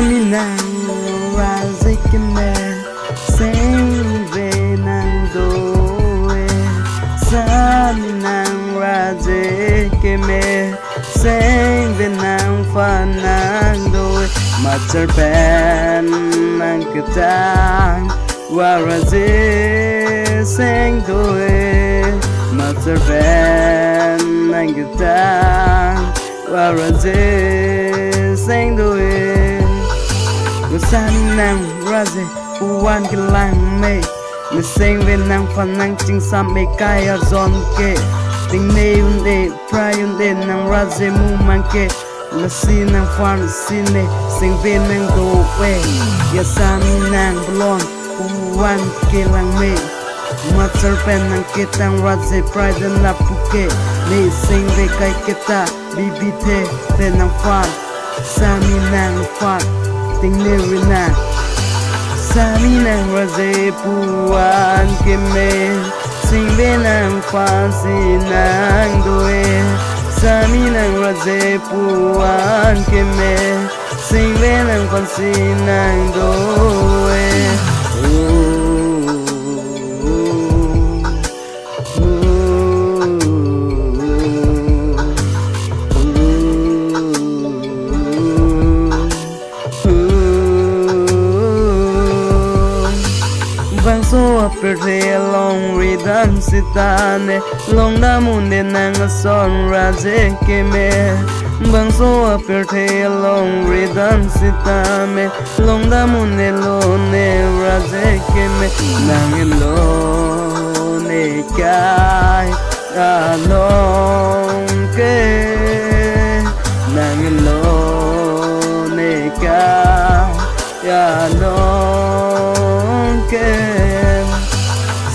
mi nàng ra dây cái mẹ sinh về nàng đôi sa mi nàng ra dây cái mẹ sinh về nàng pha nàng đôi mà chờ bên nàng cứ tang qua ra dây sinh đôi mà chờ bên nàng cứ tang qua ra dây sinh đôi san nàng ra dây uan cái làng mê mình sinh về nàng phần nàng chính xác mê cay ở giòn kê tình này un đề prai un đề nàng ra dây mu mang kê là xin nàng phan xin nè sinh về nàng đồ quê ya san nàng blon uan cái làng mê mà chờ bên nàng kê tang ra dây prai den la puke nè sinh về cái kita bibi the về nàng phan sami nàng phan tình yêu na sami nàng ra dây puan ke me sinh về nàng phan si nàng đôi sami nàng ra dây puan ke me sinh về nàng phan si nàng đôi vang so aperte long rhythm sitane long da munde nang son raje ke me vang so aperte long rhythm sitame long da munde lo ne raje ke me nang lo ne kai da long ke nang lo ne kai ya long ke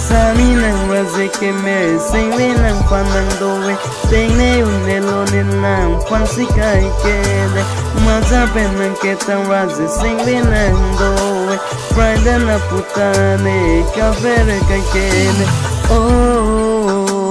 sami nàng ra dây cái mẹ sinh về nàng phan nàng đôi tình này un ne lo ne nàng phan si cái kê đây mà ra bên nàng kê tang ra dây sinh về nàng đôi Friday na puta ne cà phê cái kê này oh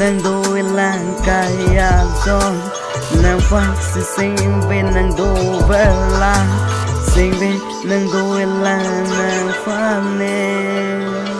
nàng đôi làng cay à giòn nàng phan si sinh về nàng đôi về làng sinh về nàng đôi làng nàng phan nè